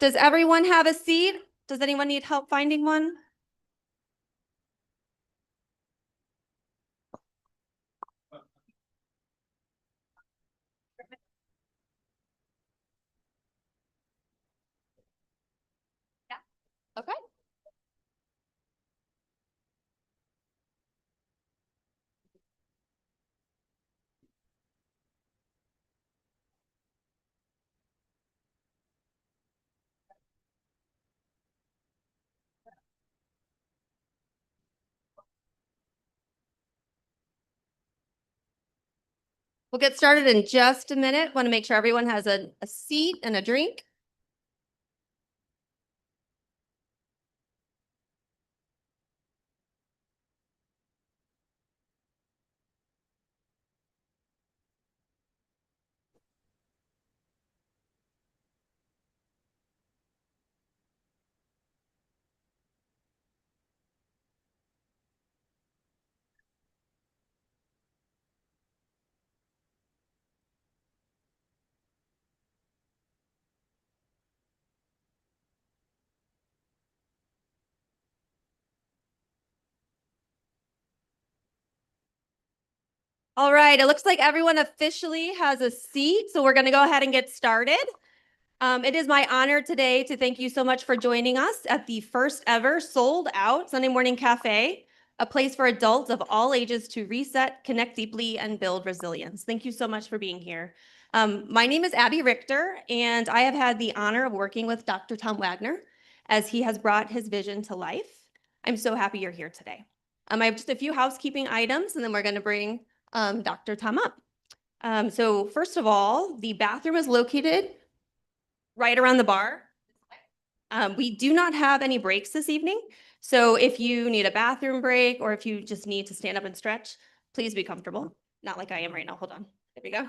Does everyone have a seat? Does anyone need help finding one? Yeah. Okay. We'll get started in just a minute. Want to make sure everyone has a seat and a drink. All right, it looks like everyone officially has a seat, so we're going to go ahead and get started. It is my honor today to thank you so much for joining us at the first ever sold out Sunday Morning Cafe, a place for adults of all ages to reset, connect deeply, and build resilience. Thank you so much for being here. My name is Abby Richter, and I have had the honor of working with Dr. Tom Wagner as he has brought his vision to life. I'm so happy you're here today. I have just a few housekeeping items, and then we're going to bring Dr. Tom up. So first of all, the bathroom is located right around the bar. We do not have any breaks this evening. So if you need a bathroom break or if you just need to stand up and stretch, please be comfortable. Not like I am right now. Hold on. There we go.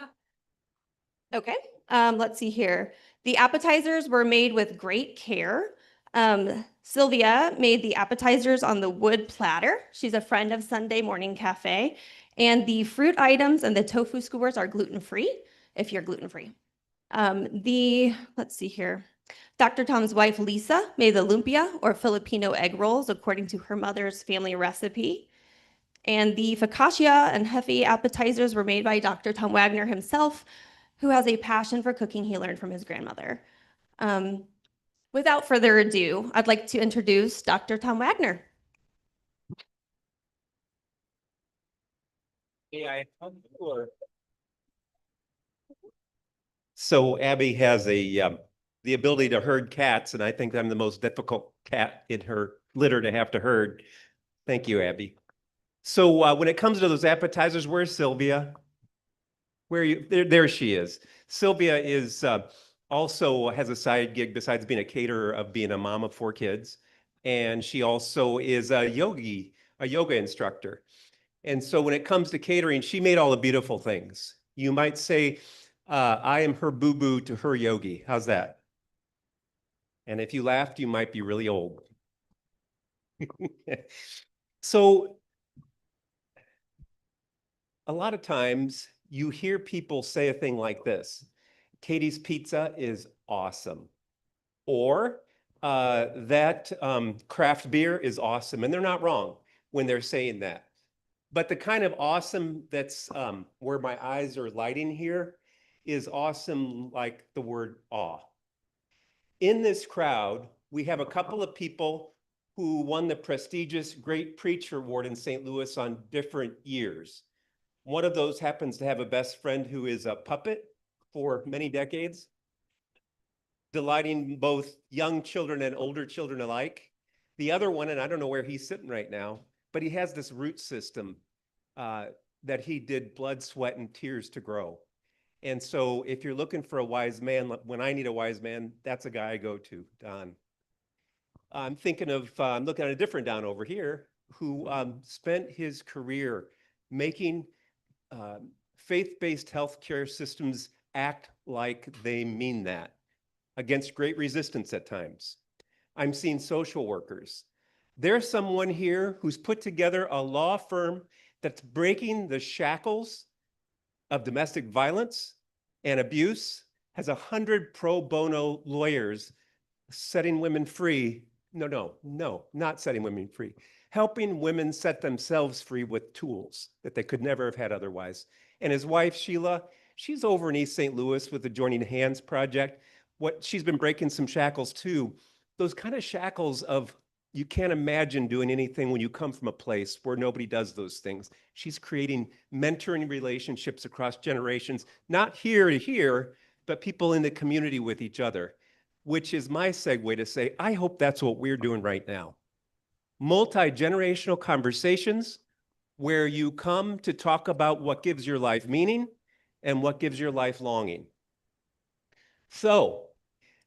Okay. Let's see here. The appetizers were made with great care. Sylvia made the appetizers on the wood platter. She's a friend of Sunday Morning Cafe. And the fruit items and the tofu skewers are gluten-free if you're gluten-free. Let's see here. Dr. Tom's wife, Lisa, made the lumpia or Filipino egg rolls according to her mother's family recipe. And the focaccia and hefe appetizers were made by Dr. Tom Wagner himself, who has a passion for cooking he learned from his grandmother. Without further ado, I'd like to introduce Dr. Tom Wagner. So Abby has the ability to herd cats, and I think I'm the most difficult cat in her litter to have to herd. Thank you, Abby. So when it comes to those appetizers, where's Sylvia? Where are you? There she is. Sylvia is also has a side gig besides being a caterer of being a mom of 4 kids, and she also is a yoga instructor. And so when it comes to catering, she made all the beautiful things. You might say, I am her boo-boo to her yogi. How's that? And if you laughed, you might be really old. So a lot of times you hear people say a thing like this: Katie's Pizza is awesome. Or that craft beer is awesome. And they're not wrong when they're saying that. But the kind of awesome that's where my eyes are lighting here is awesome like the word awe. In this crowd, we have a couple of people who won the prestigious Great Preacher Award in St. Louis on different years. One of those happens to have a best friend who is a puppet for many decades, delighting both young children and older children alike. The other one, and I don't know where he's sitting right now, but he has this root system that he did blood, sweat, and tears to grow. And so if you're looking for a wise man, when I need a wise man, that's a guy I go to, Don. I'm thinking of, I'm looking at a different Don over here who spent his career making faith-based healthcare systems act like they mean that, against great resistance at times. I'm seeing social workers. There's someone here who's put together a law firm that's breaking the shackles of domestic violence and abuse, has 100 pro bono lawyers setting women free. No, not setting women free. Helping women set themselves free with tools that they could never have had otherwise. And his wife, Sheila, she's over in East St. Louis with the Joining Hands Project. She's been breaking some shackles too. Those kind of shackles of you can't imagine doing anything when you come from a place where nobody does those things. She's creating mentoring relationships across generations, not here to here, but people in the community with each other, which is my segue to say, I hope that's what we're doing right now. Multi-generational conversations where you come to talk about what gives your life meaning and what gives your life longing. So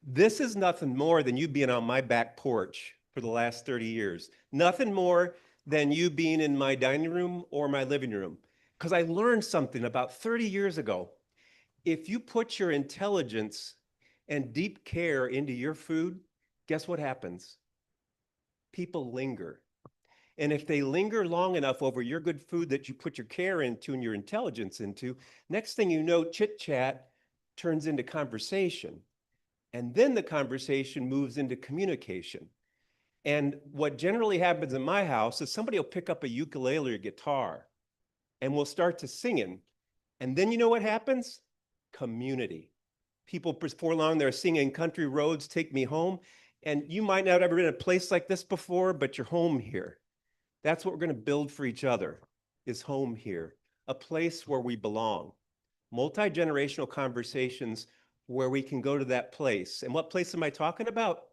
this is nothing more than you being on my back porch for the last 30 years. Nothing more than you being in my dining room or my living room. Because I learned something about 30 years ago. If you put your intelligence and deep care into your food, guess what happens? People linger. And if they linger long enough over your good food that you put your care into and your intelligence into, next thing you know, chit chat turns into conversation. And then the conversation moves into communication. And what generally happens in my house is somebody will pick up a ukulele or guitar and we'll start to singing. And then you know what happens? Community. People before long, they're singing Country Roads, Take Me Home. And you might not have ever been in a place like this before, but you're home here. That's what we're going to build for each other, is home here, a place where we belong. Multi-generational conversations where we can go to that place. And what place am I talking about?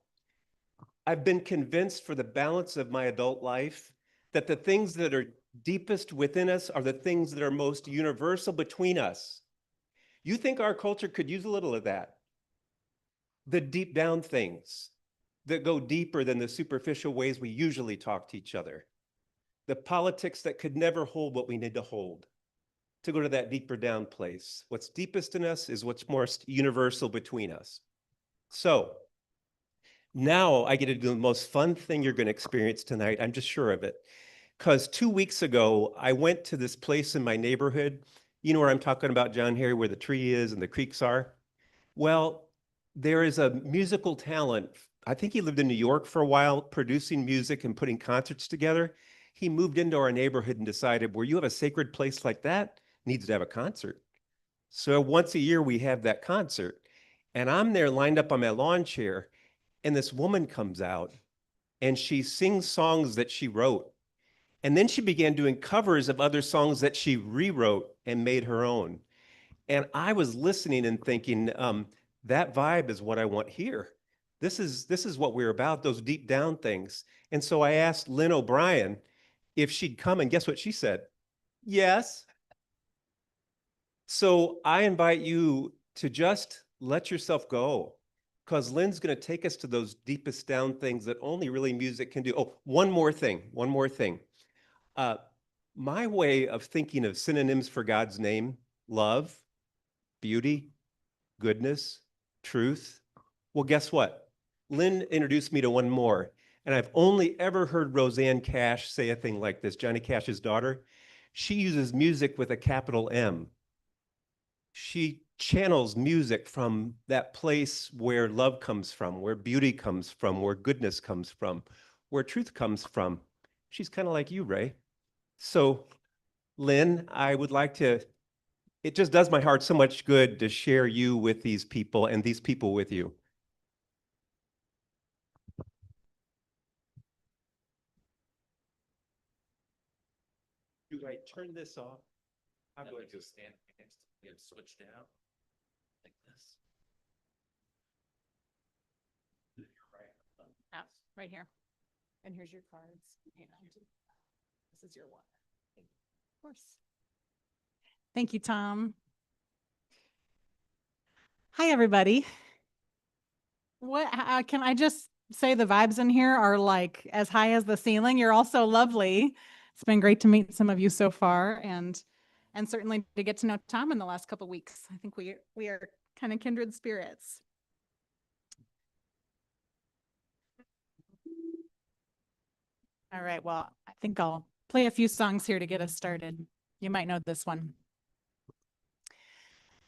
I've been convinced for the balance of my adult life that the things that are deepest within us are the things that are most universal between us. You think our culture could use a little of that? The deep down things that go deeper than the superficial ways we usually talk to each other. The politics that could never hold what we need to hold. To go to that deeper down place. What's deepest in us is what's most universal between us. So now I get to do the most fun thing you're going to experience tonight. I'm just sure of it. Because 2 weeks ago, I went to this place in my neighborhood. You know where I'm talking about, John Harry, where the tree is and the creeks are? Well, there is a musical talent. I think he lived in New York for a while, producing music and putting concerts together. He moved into our neighborhood and decided, where you have a sacred place like that, needs to have a concert. So once a year, we have that concert. And I'm there lined up on my lawn chair, and this woman comes out, and she sings songs that she wrote. And then she began doing covers of other songs that she rewrote and made her own. And I was listening and thinking, that vibe is what I want here. This is what we're about, those deep down things. And so I asked Lynn O'Brien if she'd come, and guess what she said? Yes. So I invite you to just let yourself go, because Lynn's going to take us to those deepest down things that only really music can do. Oh, one more thing. My way of thinking of synonyms for God's name: love, beauty, goodness, truth. Well, guess what? Lynn introduced me to one more, and I've only ever heard Rosanne Cash say a thing like this, Johnny Cash's daughter. She uses music with a capital M. She channels music from that place where love comes from, where beauty comes from, where goodness comes from, where truth comes from. She's kind of like you, Ray. So, Lynn, I would like to, it just does my heart so much good to share you with these people and these people with you. Do I turn this off? I'm going to stand next to and switch down like this. Right here. And here's your cards. And this is your one. Of course. Thank you, Tom. Hi, everybody. Can I just say the vibes in here are like as high as the ceiling. You're all so lovely. It's been great to meet some of you so far, and certainly to get to know Tom in the last couple of weeks. I think we are kind of kindred spirits. All right, well, I think I'll play a few songs here to get us started. You might know this one.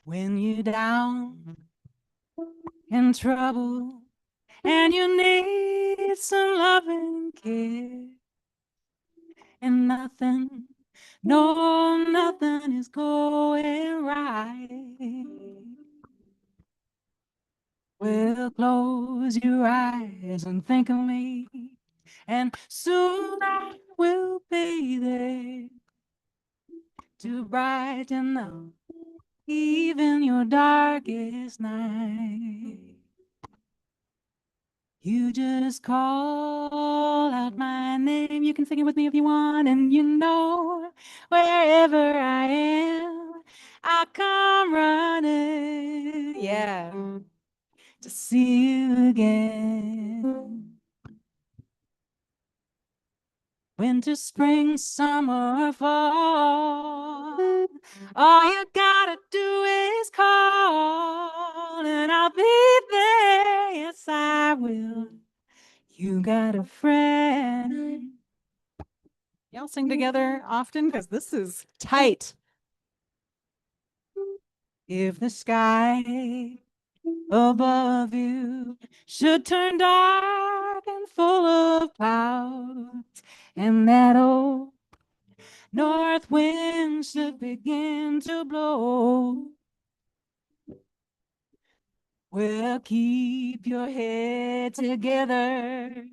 When you're down in trouble and you need some loving care, and nothing, no, nothing is going right. Well, close your eyes and think of me, and soon I will be there to brighten up even your darkest night. You just call out my name. You can sing it with me if you want, and you know wherever I am, I'll come running. Yeah, to see you again. Winter, spring, summer, fall. All you gotta do is call, and I'll be there. Yes, I will. You got a friend. Y'all sing together often? Because this is tight. If the sky above you should turn dark and full of clouds, and that old north wind should begin to blow, well, keep your head together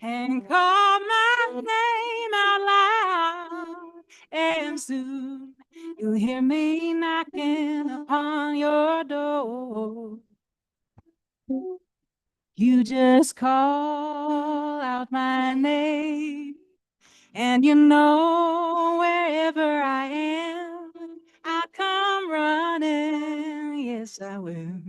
and call my name out loud, and soon you'll hear me knocking upon your door. You just call out my name, and you know wherever I am, I'll come running. Yes, I will,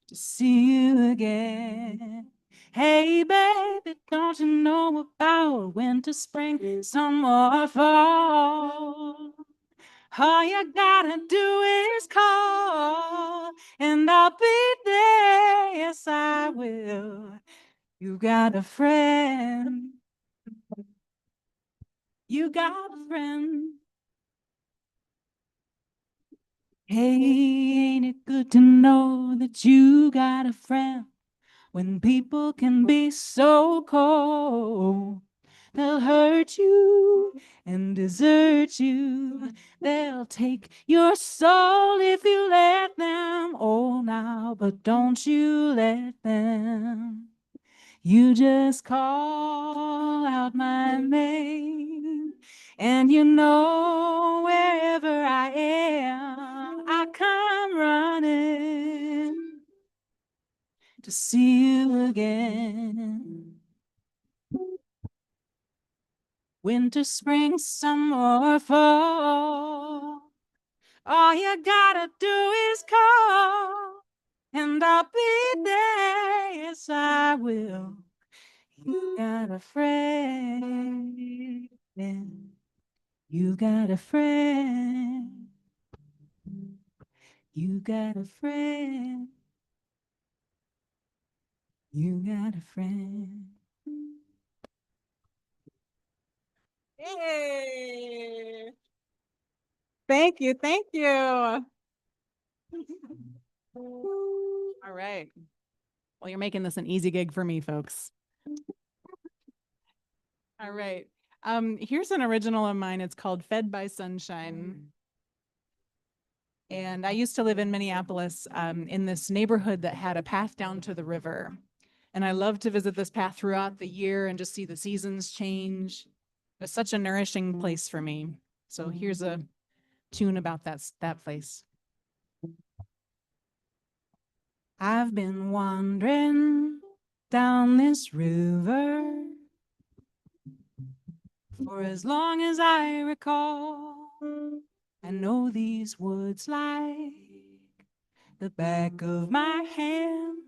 to see you again. Hey, baby, don't you know about winter, spring, summer, or fall? All you gotta do is call, and I'll be there. Yes, I will. You got a friend. You got a friend. Hey, ain't it good to know that you got a friend? When people can be so cold, they'll hurt you and desert you. They'll take your soul if you let them. Oh, now, but don't you let them. You just call out my name, and you know wherever I am, I come running to see you again. Winter, spring, summer, or fall. All you gotta do is call, and I'll be there. Yes, I will. You got a friend. You got a friend. You got a friend. You got a friend. Hey. Thank you. Thank you. All right. Well, you're making this an easy gig for me, folks. All right. Here's an original of mine. It's called Fed by Sunshine. And I used to live in Minneapolis, in this neighborhood that had a path down to the river. And I love to visit this path throughout the year and just see the seasons change. It's such a nourishing place for me. So here's a tune about that place. I've been wandering down this river for as long as I recall. I know these woods like the back of my hand,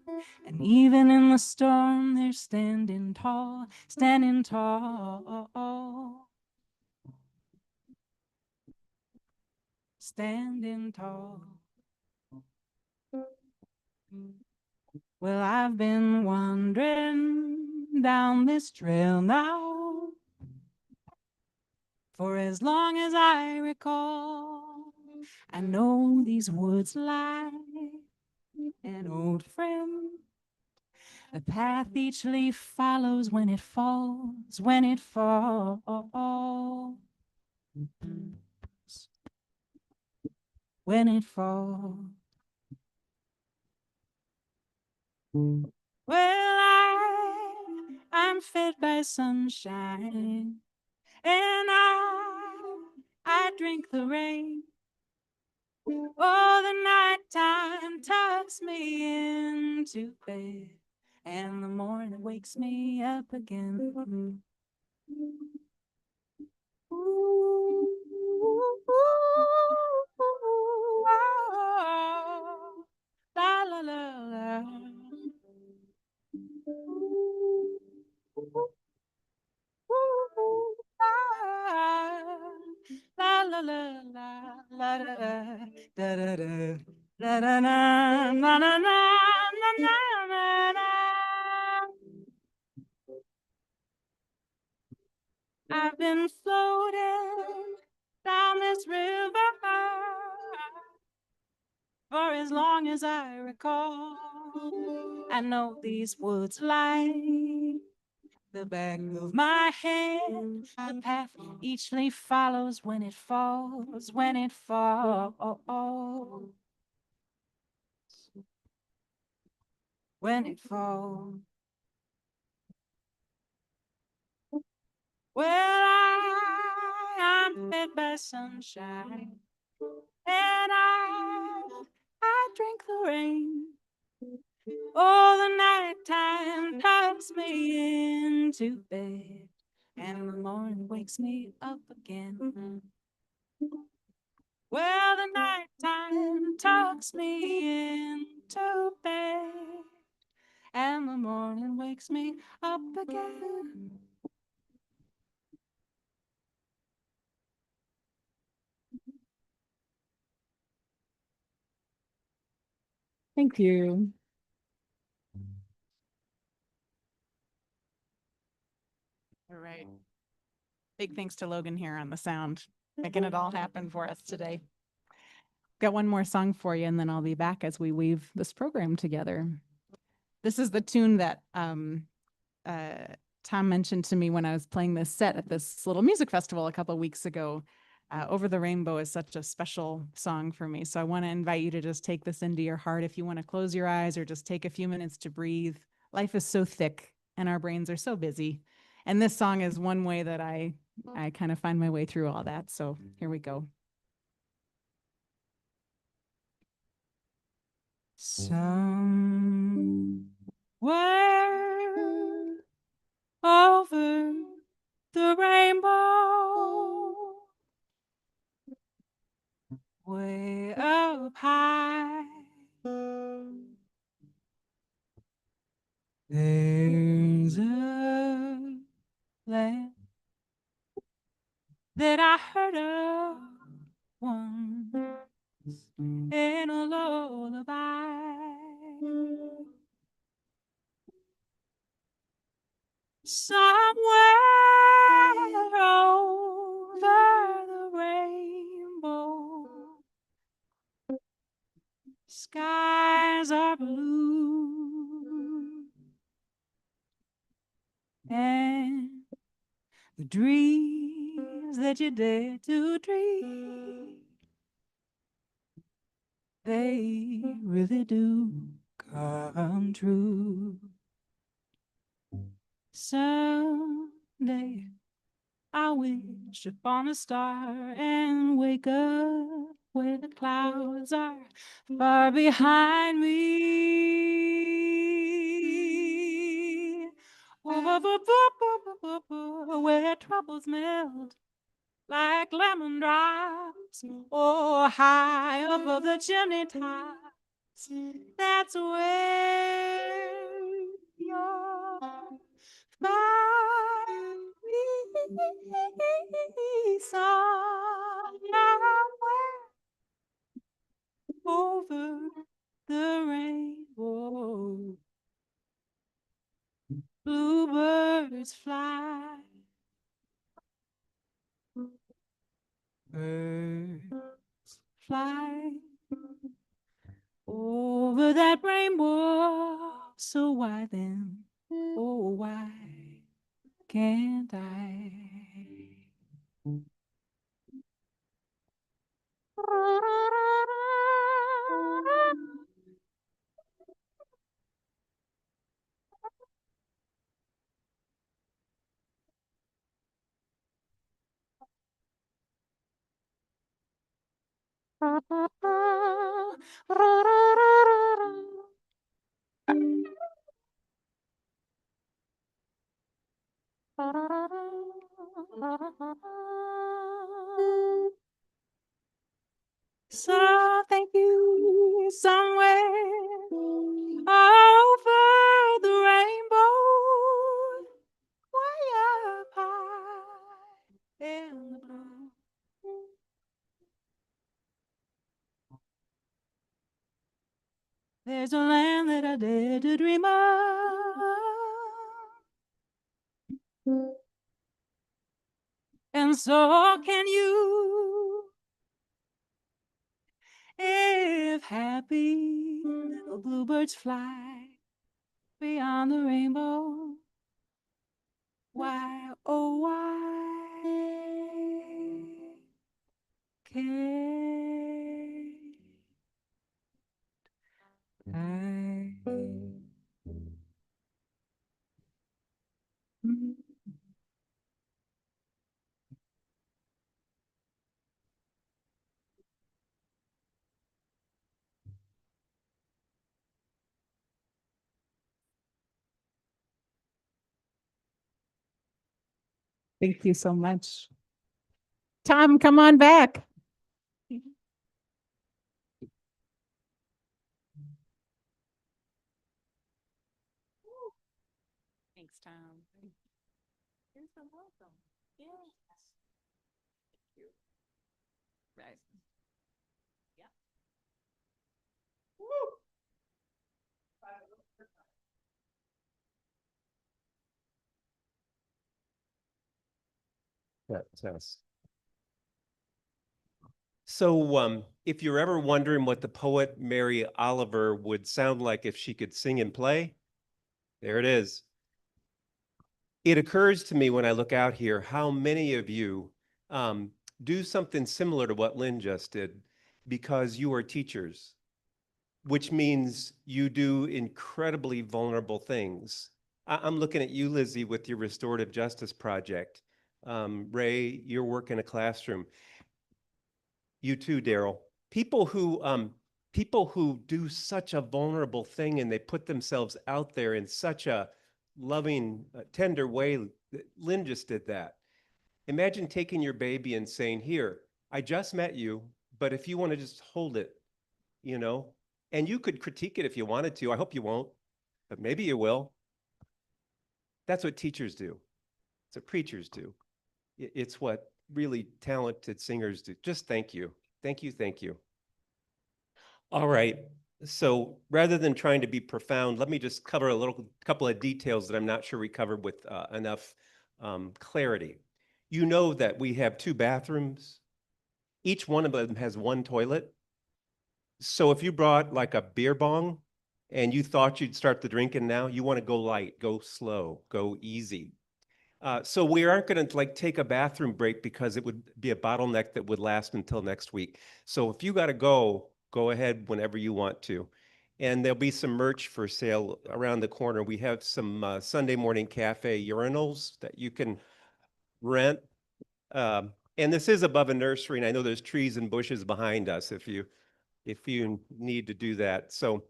and even in the storm, they're standing tall, standing tall, standing tall. Well, I've been wandering down this trail now for as long as I recall. I know these woods like an old friend The path each leaf follows when it falls, when it falls. When it falls. Well, I'm fed by sunshine, and I drink the rain. Oh, the nighttime tucks me into bed, and the morning wakes me up again. Ooh, la la la la. La la la la la da da da da da da na na na na na na na. I've been floating down this river for as long as I recall. I know these woods like the back of my hand. The path each leaf follows when it falls, when it falls. When it falls. Well, I'm fed by sunshine, and I drink the rain. Oh, the nighttime tucks me into bed, and the morning wakes me up again. Well, the nighttime tucks me into bed, and the morning wakes me up again. Thank you. All right. Big thanks to Logan here on the sound, making it all happen for us today. Got one more song for you, and then I'll be back as we weave this program together. This is the tune that Tom mentioned to me when I was playing this set at this little music festival a couple of weeks ago. Over the Rainbow is such a special song for me. So I want to invite you to just take this into your heart. If you want to close your eyes or just take a few minutes to breathe. Life is so thick and our brains are so busy. And this song is one way that I kind of find my way through all that. So here we go. Somewhere over the rainbow, way up high, there's a land that I heard of once in a lullaby. Somewhere over the rainbow, skies are blue, and the dreams that you dare to dream, they really do come true. Someday I'll wish upon a star and wake up where the clouds are far behind me. Where troubles melt like lemon drops, or high above the chimney tops. That's where your somewhere over the rainbow, bluebirds fly, birds fly over that rainbow. So why then, oh why can't I? So thank you somewhere over the rainbow, way up high in the blue. There's a land that I dare to dream of, and so can you. If happy little bluebirds fly beyond the rainbow, why, oh, why can't I? Thank you so much. Tom, come on back. Thanks, Tom. You're so welcome. Yes. Thank you. Right. Yeah. Yes. So, if you're ever wondering what the poet Mary Oliver would sound like if she could sing and play, there it is. It occurs to me when I look out here how many of you do something similar to what Lynn just did because you are teachers, which means you do incredibly vulnerable things. I'm looking at you, Lizzie, with your restorative justice project. Ray, your work in a classroom. You too, Daryl. People who do such a vulnerable thing and they put themselves out there in such a loving, tender way. Lynn just did that. Imagine taking your baby and saying, "Here, I just met you, but if you want to just hold it, you know, and you could critique it if you wanted to. I hope you won't, but maybe you will." That's what teachers do. It's what preachers do. It's what really talented singers do. Just thank you. Thank you. Thank you. All right. So rather than trying to be profound, let me just cover a couple of details that I'm not sure we covered with enough clarity. You know that we have 2 bathrooms. Each one of them has 1 toilet. So if you brought like a beer bong and you thought you'd start the drinking now, you want to go light, go slow, go easy. So we aren't going to like take a bathroom break because it would be a bottleneck that would last until next week. So if you got to go ahead whenever you want to. And there'll be some merch for sale around the corner. We have some Sunday morning cafe urinals that you can rent. And this is above a nursery, and I know there's trees and bushes behind us if you need to do that. So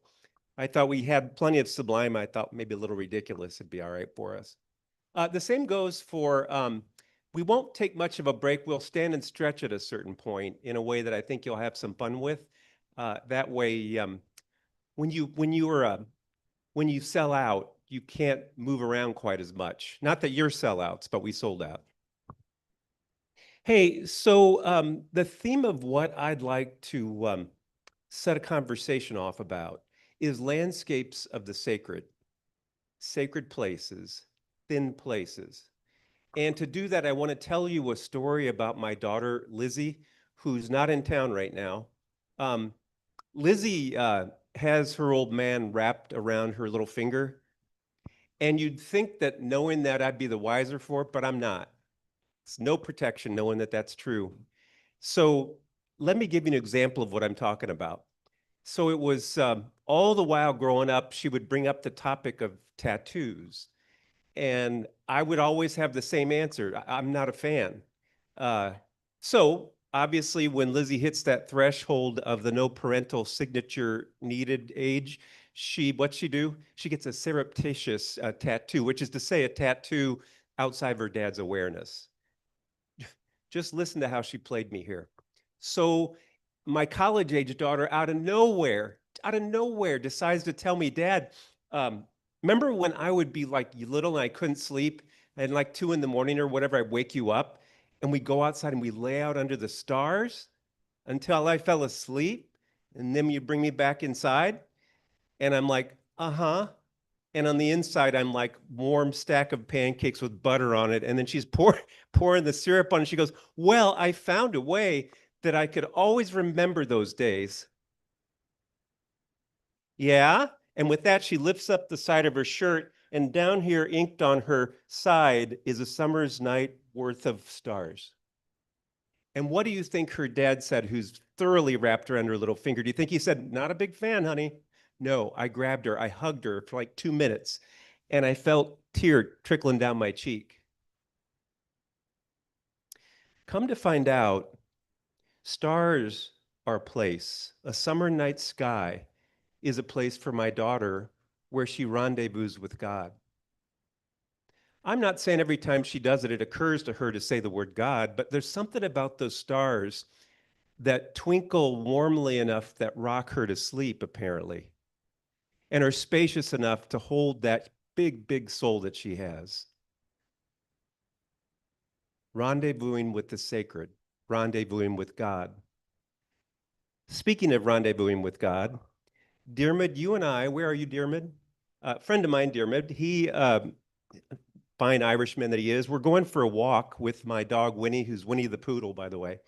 I thought we had plenty of Sublime. I thought maybe a little ridiculous would be all right for us. The same goes for, we won't take much of a break. We'll stand and stretch at a certain point in a way that I think you'll have some fun with. That way, when you sell out, you can't move around quite as much. Not that you're sellouts, but we sold out. Hey, so the theme of what I'd like to set a conversation off about is landscapes of the sacred places, thin places. And to do that, I want to tell you a story about my daughter, Lizzie, who's not in town right now. Lizzie has her old man wrapped around her little finger. And you'd think that knowing that I'd be the wiser for it, but I'm not. It's no protection knowing that that's true. So let me give you an example of what I'm talking about. So it was all the while growing up, she would bring up the topic of tattoos. And I would always have the same answer. I'm not a fan. So obviously, when Lizzie hits that threshold of the no parental signature needed age, what's she do? She gets a surreptitious tattoo, which is to say a tattoo outside of her dad's awareness. Just listen to how she played me here. So my college-age daughter out of nowhere, decides to tell me, Dad, remember when I would be like little and I couldn't sleep and like 2 in the morning or whatever, I'd wake you up and we go outside and we lay out under the stars until I fell asleep and then you bring me back inside? And I'm like, uh-huh. And on the inside, I'm like warm stack of pancakes with butter on it. And then she's pouring the syrup on it. She goes, well, I found a way that I could always remember those days. Yeah. And with that, she lifts up the side of her shirt, and down here, inked on her side, is a summer's night worth of stars. And what do you think her dad said, who's thoroughly wrapped around her little finger? Do you think he said, not a big fan, honey? No, I grabbed her, I hugged her for like 2 minutes, and I felt tear trickling down my cheek. Come to find out, stars are a place. A summer night sky is a place for my daughter where she rendezvous with God. I'm not saying every time she does it, it occurs to her to say the word God, but there's something about those stars that twinkle warmly enough that rock her to sleep, apparently, and are spacious enough to hold that big, big soul that she has. Rendezvousing with the sacred, rendezvousing with God. Speaking of rendezvousing with God, Diarmid, you and I, where are you, Diarmid? Friend of mine, Diarmid, he, fine Irishman that he is, we're going for a walk with my dog, Winnie, who's Winnie the Poodle, by the way.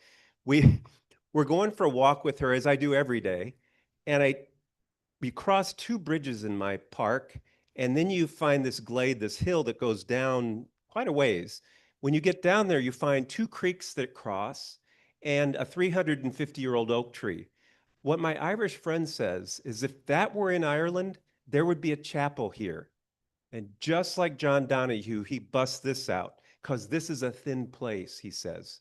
We're going for a walk with her, as I do every day, and we cross 2 bridges in my park, and then you find this glade, this hill that goes down quite a ways. When you get down there, you find 2 creeks that cross and a 350-year-old oak tree. What my Irish friend says is if that were in Ireland, there would be a chapel here. And just like John Donahue, he busts this out, because this is a thin place, he says.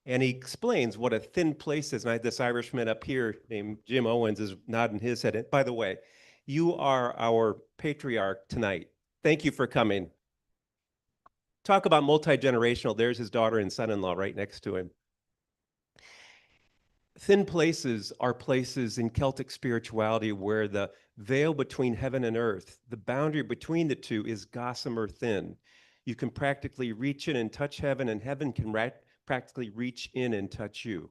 And he explains what a thin place is. And I had this Irishman up here named Jim Owens is nodding his head. And by the way, you are our patriarch tonight. Thank you for coming. Talk about multi-generational. There's his daughter and son-in-law right next to him. Thin places are places in Celtic spirituality where the veil between heaven and earth, the boundary between the two, is gossamer thin. You can practically reach in and touch heaven, and heaven can practically reach in and touch you.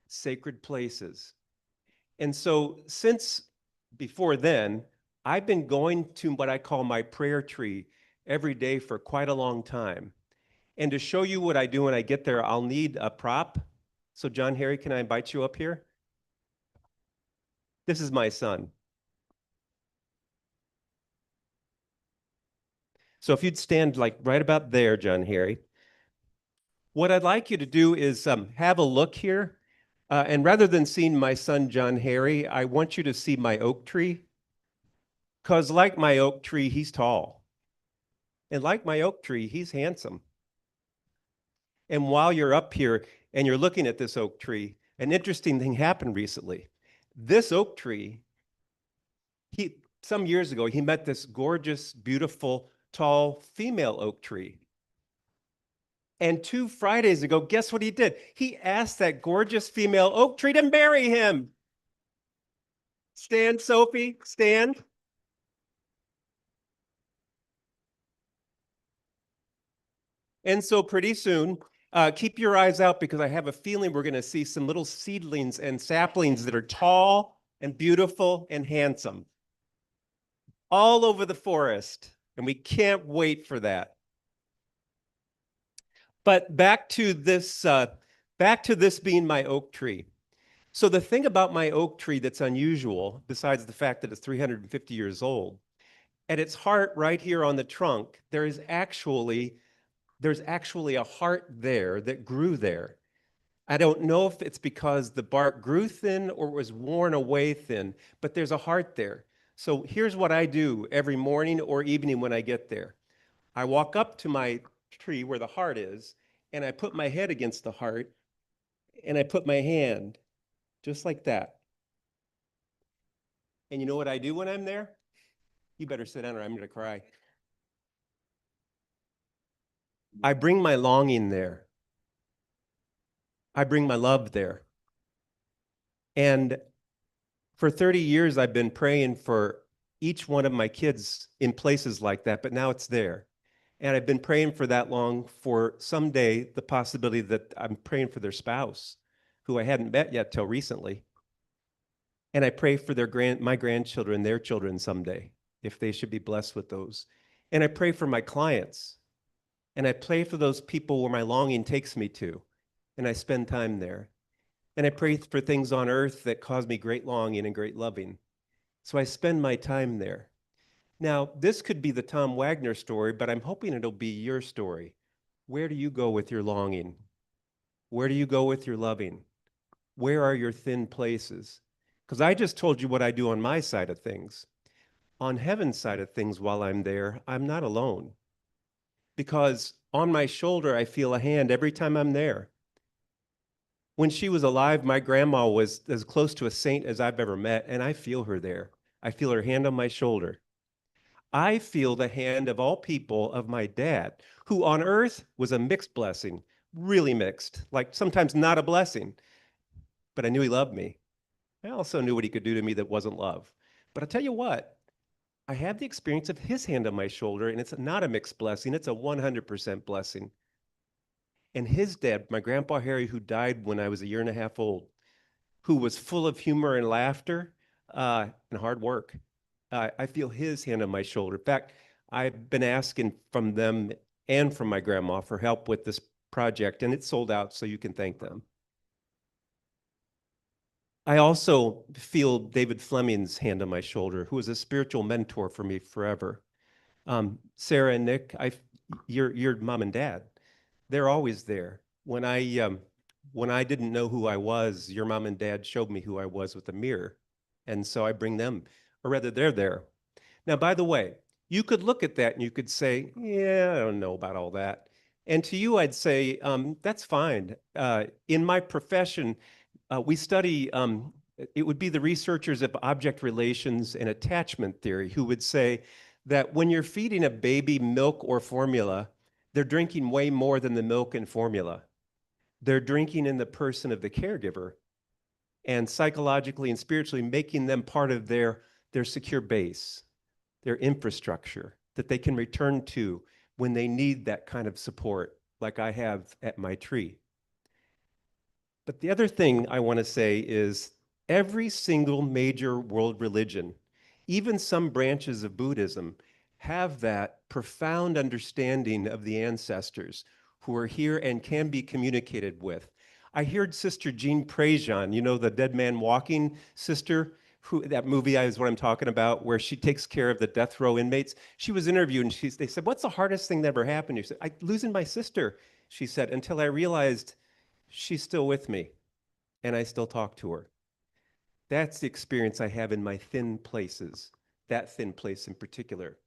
Sacred places. And so since before then, I've been going to what I call my prayer tree every day for quite a long time. And to show you what I do when I get there, I'll need a prop. So John Harry, can I invite you up here? This is my son. So if you'd stand like right about there, John Harry. What I'd like you to do is have a look here. And rather than seeing my son, John Harry, I want you to see my oak tree. Because like my oak tree, he's tall. And like my oak tree, he's handsome. And while you're up here and you're looking at this oak tree, an interesting thing happened recently. This oak tree, some years ago, he met this gorgeous, beautiful, tall female oak tree. And 2 Fridays ago, guess what he did? He asked that gorgeous female oak tree to marry him. Stand, Sophie, stand. And so pretty soon, keep your eyes out, because I have a feeling we're going to see some little seedlings and saplings that are tall and beautiful and handsome all over the forest. And we can't wait for that. But back to this being my oak tree. So the thing about my oak tree that's unusual, besides the fact that it's 350 years old, at its heart right here on the trunk, there's actually a heart there that grew there. I don't know if it's because the bark grew thin or was worn away thin, but there's a heart there. So here's what I do every morning or evening when I get there. I walk up to my tree where the heart is, and I put my head against the heart, and I put my hand just like that. And you know what I do when I'm there? You better sit down or I'm going to cry. I bring my longing there. I bring my love there. And for 30 years, I've been praying for each one of my kids in places like that, but now it's there. And I've been praying for that long for someday the possibility that I'm praying for their spouse, who I hadn't met yet till recently. And I pray for my grandchildren, their children someday, if they should be blessed with those. And I pray for my clients. And I pray for those people where my longing takes me to. And I spend time there. And I pray for things on earth that cause me great longing and great loving. So I spend my time there. Now, this could be the Tom Wagner story, but I'm hoping it'll be your story. Where do you go with your longing? Where do you go with your loving? Where are your thin places? Because I just told you what I do on my side of things. On heaven's side of things, while I'm there, I'm not alone. Because on my shoulder, I feel a hand every time I'm there. When she was alive, my grandma was as close to a saint as I've ever met, and I feel her there. I feel her hand on my shoulder. I feel the hand of all people of my dad, who on earth was a mixed blessing, really mixed, like sometimes not a blessing, but I knew he loved me. I also knew what he could do to me that wasn't love. But I'll tell you what, I have the experience of his hand on my shoulder, and it's not a mixed blessing, it's a 100% blessing. And his dad, my grandpa Harry, who died when I was a year and a half old, who was full of humor and laughter and hard work. I feel his hand on my shoulder. In fact, I've been asking from them and from my grandma for help with this project, and it's sold out, so you can thank them. I also feel David Fleming's hand on my shoulder, who was a spiritual mentor for me forever. Sarah and Nick, your mom and dad, they're always there. When I didn't know who I was, your mom and dad showed me who I was with a mirror. And so I bring them, or rather they're there. Now, by the way, you could look at that and you could say, yeah, I don't know about all that. And to you, I'd say, that's fine. In my profession, we study, it would be the researchers of object relations and attachment theory who would say that when you're feeding a baby milk or formula, they're drinking way more than the milk and formula. They're drinking in the person of the caregiver and psychologically and spiritually making them part of their secure base, their infrastructure that they can return to when they need that kind of support, like I have at my tree. But the other thing I want to say is every single major world religion, even some branches of Buddhism, have that profound understanding of the ancestors who are here and can be communicated with. I heard Sister Jean Prejean, you know, the Dead Man Walking sister, that movie is what I'm talking about, where she takes care of the death row inmates. She was interviewed and they said, what's the hardest thing that ever happened? She said, losing my sister, she said, until I realized she's still with me and I still talk to her. That's the experience I have in my thin places, that thin place in particular.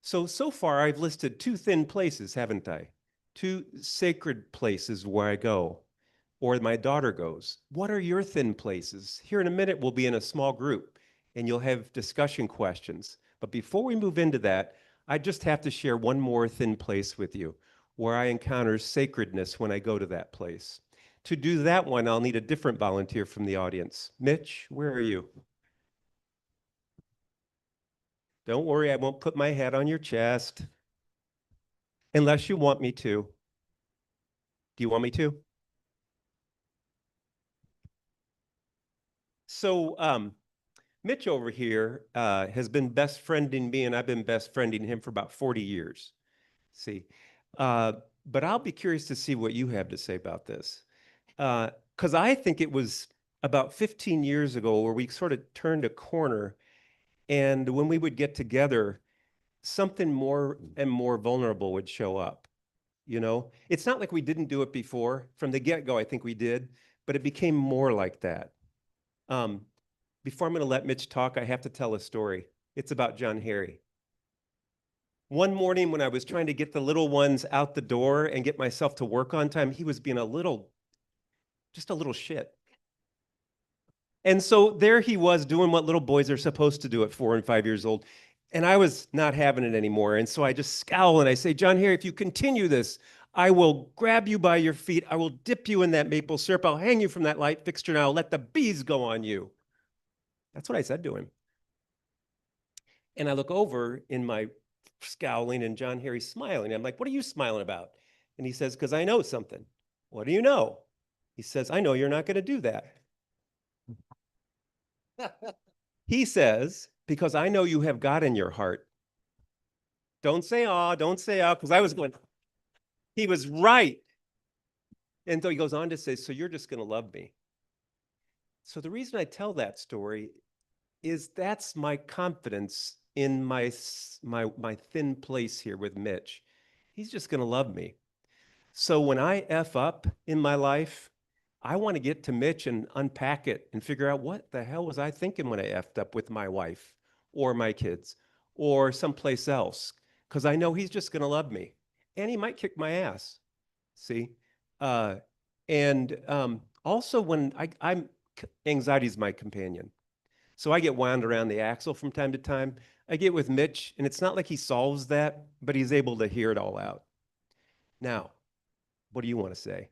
So far I've listed 2 thin places, haven't I? 2 sacred places where I go, or my daughter goes. What are your thin places? Here in a minute, we'll be in a small group and you'll have discussion questions. But before we move into that, I just have to share one more thin place with you where I encounter sacredness when I go to that place. To do that one, I'll need a different volunteer from the audience. Mitch, where are you? Don't worry, I won't put my head on your chest. Unless you want me to. Do you want me to? So Mitch over here has been best friending me, and I've been best friending him for about 40 years. See, but I'll be curious to see what you have to say about this. Because I think it was about 15 years ago where we sort of turned a corner. And when we would get together, something more and more vulnerable would show up. You know, it's not like we didn't do it before. From the get-go, I think we did, but it became more like that. Before I'm going to let Mitch talk, I have to tell a story. It's about John Harry. One morning when I was trying to get the little ones out the door and get myself to work on time, he was being just a little shit. And so there he was doing what little boys are supposed to do at 4 and 5 years old. And I was not having it anymore. And so I just scowl and I say, John Harry, if you continue this, I will grab you by your feet. I will dip you in that maple syrup. I'll hang you from that light fixture and I'll let the bees go on you. That's what I said to him. And I look over in my scowling and John Harry's smiling. I'm like, what are you smiling about? And he says, because I know something. What do you know? He says, I know you're not going to do that. He says, because I know you have God in your heart. Don't say, don't say, because I was going, he was right. And so he goes on to say, so you're just going to love me. So the reason I tell that story is that's my confidence in my thin place here with Mitch. He's just going to love me. So when I F up in my life, I want to get to Mitch and unpack it and figure out what the hell was I thinking when I effed up with my wife or my kids or someplace else, because I know he's just going to love me and he might kick my ass. See? Also when anxiety is my companion. So I get wound around the axle from time to time. I get with Mitch and it's not like he solves that, but he's able to hear it all out. Now, what do you want to say?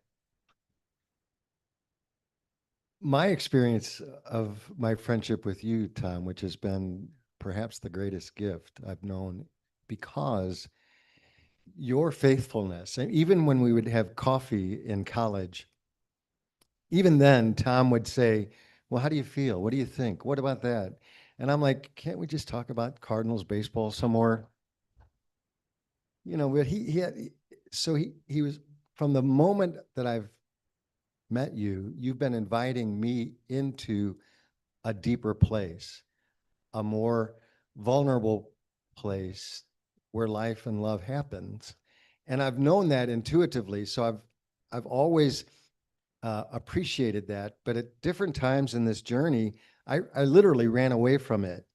My experience of my friendship with you, Tom, which has been perhaps the greatest gift I've known, because your faithfulness, and even when we would have coffee in college, even then, Tom would say, well, how do you feel? What do you think? What about that? And I'm like, can't we just talk about Cardinals baseball some more? You know, but he was, from the moment that I've met you, you've been inviting me into a deeper place, a more vulnerable place where life and love happens. And I've known that intuitively. So I've always appreciated that. But at different times in this journey, I literally ran away from it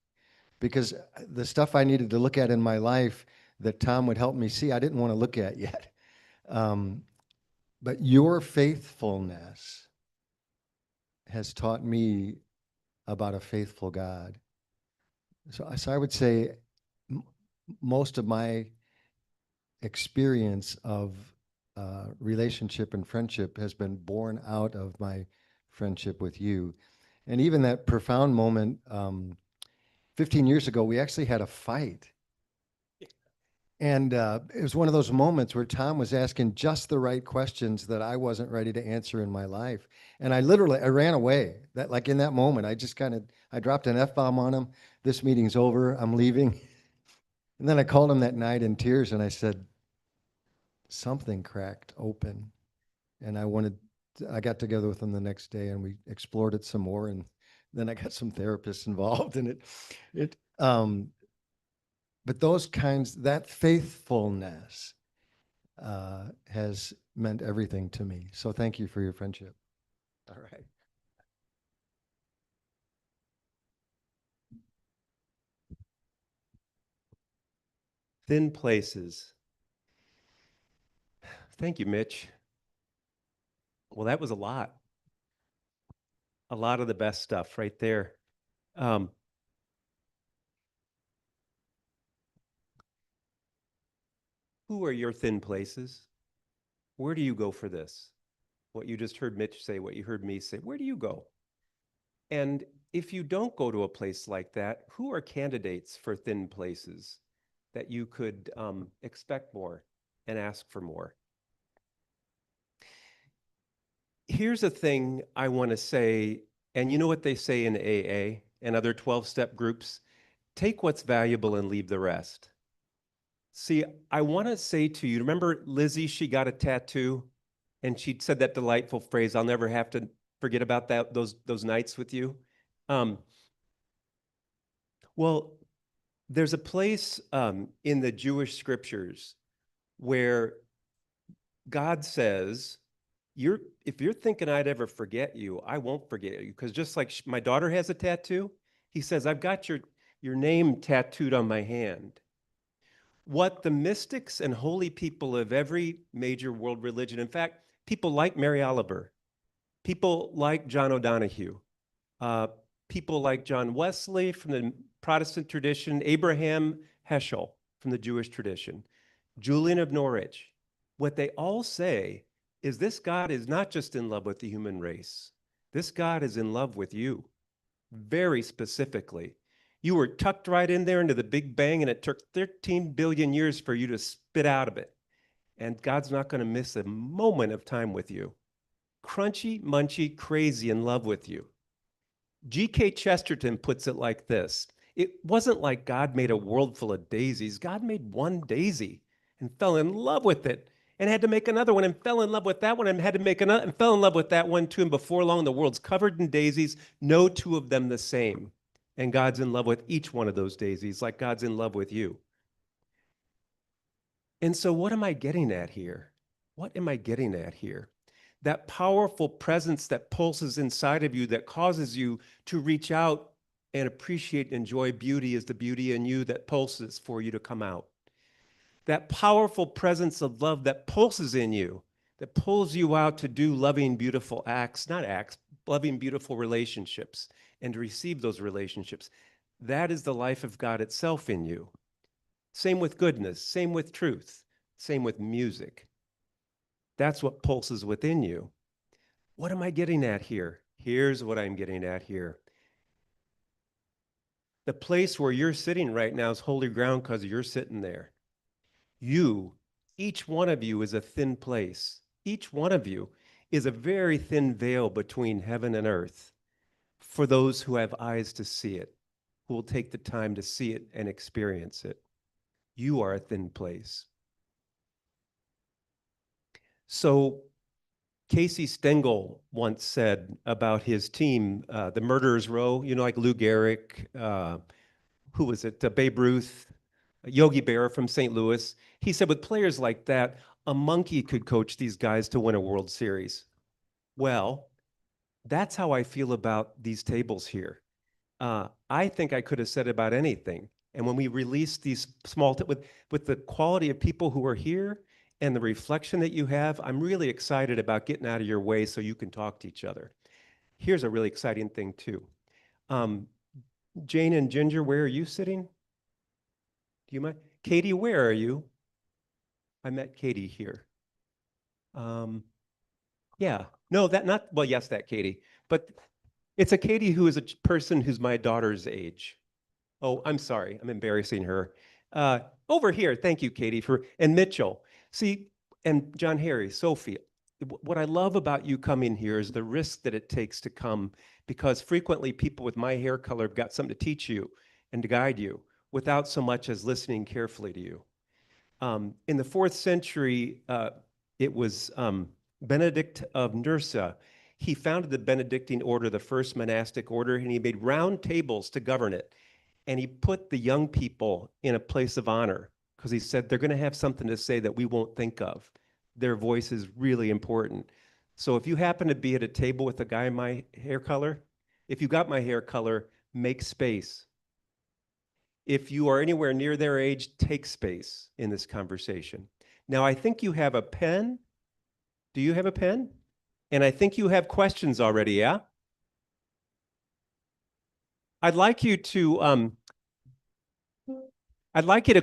because the stuff I needed to look at in my life that Tom would help me see, I didn't want to look at yet. But your faithfulness has taught me about a faithful God. So I would say most of my experience of relationship and friendship has been born out of my friendship with you. And even that profound moment, 15 years ago, we actually had a fight. And it was one of those moments where Tom was asking just the right questions that I wasn't ready to answer in my life. And I ran away. That, like, in that moment, I dropped an F-bomb on him. This meeting's over. I'm leaving. And then I called him that night in tears and I said, something cracked open. And I got together with him the next day and we explored it some more. And then I got some therapists involved in it. But that faithfulness has meant everything to me. So thank you for your friendship. All right. Thin places. Thank you, Mitch. Well, that was a lot. A lot of the best stuff right there. Who are your thin places? Where do you go for this? What you just heard Mitch say, what you heard me say, where do you go? And if you don't go to a place like that, who are candidates for thin places that you could expect more and ask for more? Here's a thing I want to say, and you know what they say in AA and other 12-step groups? Take what's valuable and leave the rest. See, I want to say to you, remember Lizzie, she got a tattoo and she said that delightful phrase, I'll never have to forget about those nights with you? Well, there's a place in the Jewish scriptures where God says, if you're thinking I'd ever forget you, I won't forget you. Because just like my daughter has a tattoo, he says, I've got your name tattooed on my hand. What the mystics and holy people of every major world religion, in fact, people like Mary Oliver, people like John O'Donohue, people like John Wesley from the Protestant tradition, Abraham Heschel from the Jewish tradition, Julian of Norwich, what they all say is this God is not just in love with the human race. This God is in love with you, very specifically. You were tucked right in there into the Big Bang, and it took 13 billion years for you to spit out of it. And God's not going to miss a moment of time with you. Crunchy, munchy, crazy in love with you. G.K. Chesterton puts it like this. It wasn't like God made a world full of daisies. God made one daisy and fell in love with it and had to make another one and fell in love with that one and had to make another and fell in love with that one too. And before long, the world's covered in daisies, no two of them the same. And God's in love with each one of those daisies like God's in love with you. And so what am I getting at here? What am I getting at here? That powerful presence that pulses inside of you that causes you to reach out and appreciate and enjoy beauty is the beauty in you that pulses for you to come out. That powerful presence of love that pulses in you, that pulls you out to do loving, beautiful acts, not acts, loving, beautiful relationships, and to receive those relationships. That is the life of God itself in you. Same with goodness, same with truth, same with music. That's what pulses within you. What am I getting at here? Here's what I'm getting at here. The place where you're sitting right now is holy ground because you're sitting there. You, each one of you is a thin place. Each one of you is a very thin veil between heaven and earth for those who have eyes to see it, who will take the time to see it and experience it. You are a thin place. So Casey Stengel once said about his team, the Murderers Row, you know, like Lou Gehrig, who was it, Babe Ruth, Yogi Berra from St. Louis. He said with players like that, a monkey could coach these guys to win a World Series. Well, that's how I feel about these tables here. I think I could have said about anything. And when we release these small, with the quality of people who are here and the reflection that you have, I'm really excited about getting out of your way so you can talk to each other. Here's a really exciting thing too. Jane and Ginger, where are you sitting? Do you mind? Katie, where are you? I met Katie here. Yeah, no, well, yes, that Katie, but it's a Katie who is a person who's my daughter's age. Oh, I'm sorry, I'm embarrassing her. Over here, thank you, Katie, and Mitchell. See, and John Harry, Sophie, what I love about you coming here is the risk that it takes to come, because frequently people with my hair color have got something to teach you and to guide you without so much as listening carefully to you. In the 4th century, it was Benedict of Nursia. He founded the Benedictine order, the first monastic order, and he made round tables to govern it. And he put the young people in a place of honor because he said they're going to have something to say that we won't think of. Their voice is really important. So if you happen to be at a table with a guy my hair color, if you got my hair color, make space. If you are anywhere near their age, take space in this conversation. Now, I think you have a pen. Do you have a pen? And I think you have questions already, yeah? I'd like you to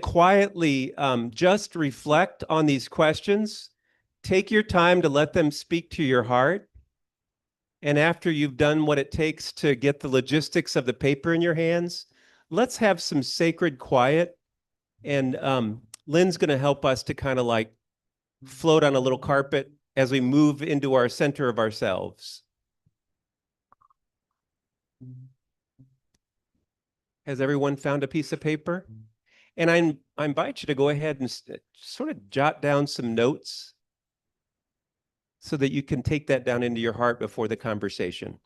quietly just reflect on these questions. Take your time to let them speak to your heart. And after you've done what it takes to get the logistics of the paper in your hands, let's have some sacred quiet. And Lynn's going to help us to kind of like float on a little carpet as we move into our center of ourselves. Has everyone found a piece of paper? And I invite you to go ahead and sort of jot down some notes. so that you can take that down into your heart before the conversation.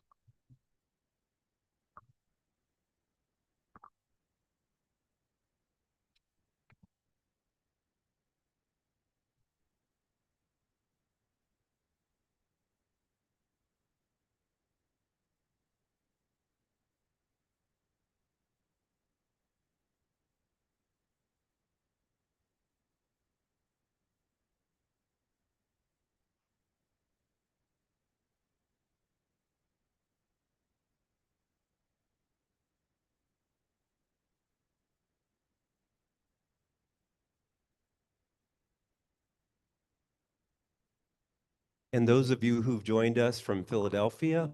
And those of you who've joined us from Philadelphia,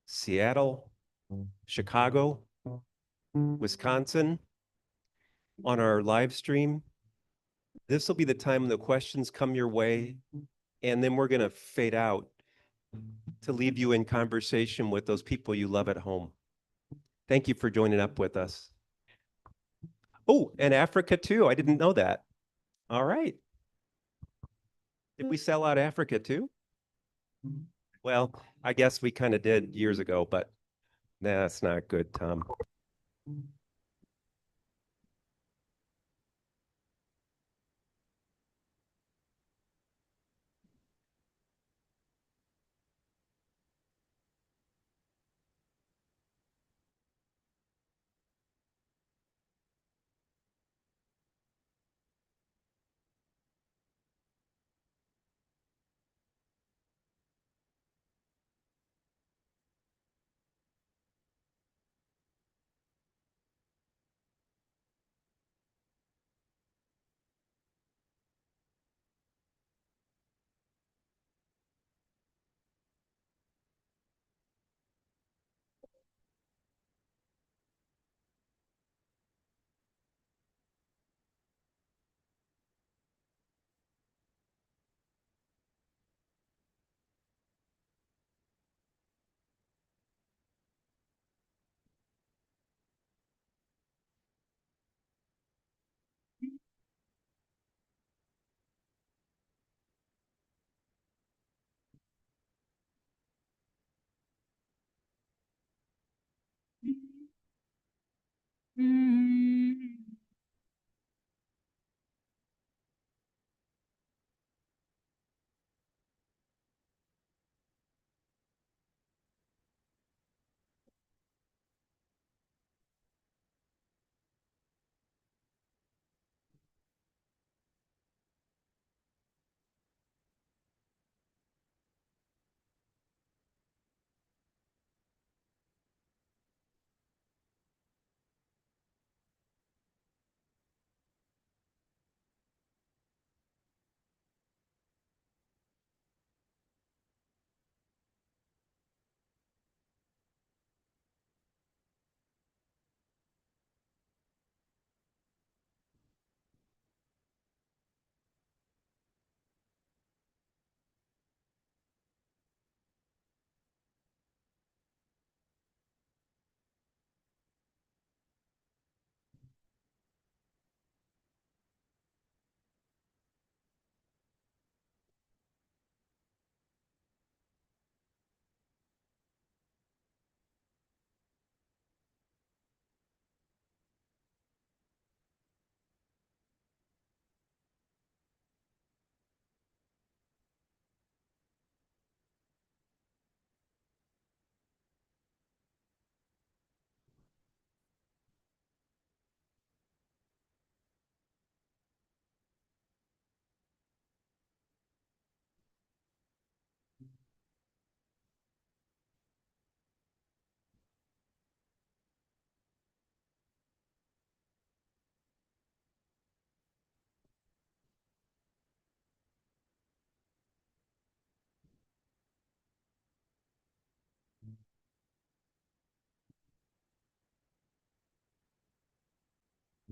Seattle, Chicago, Wisconsin, on our live stream, this will be the time when the questions come your way, and then we're going to fade out to leave you in conversation with those people you love at home. Thank you for joining up with us. Oh, and Africa too. I didn't know that. All right. Did we sell out Africa too? Well, I guess we kind of did years ago, but that's not good, Tom.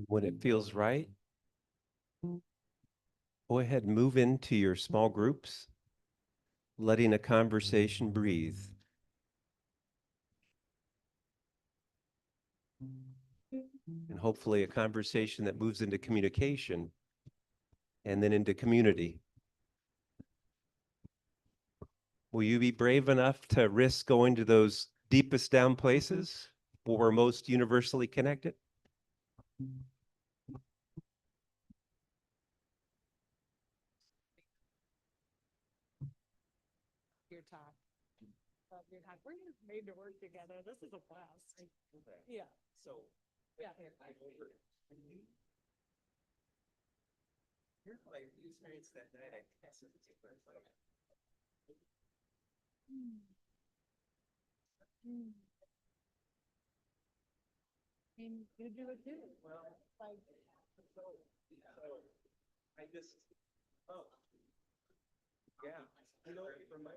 When it feels right, go ahead and move into your small groups, letting a conversation breathe. And hopefully a conversation that moves into communication and then into community. Will you be brave enough to risk going to those deepest down places where we're most universally connected? Your talk. Your talk. We're just made to work together. This is a blast. Yeah. So, Yeah. here's my experience that night. I tested the tickler. And you do it too. Well, Like, I just, oh, yeah. You know, from my,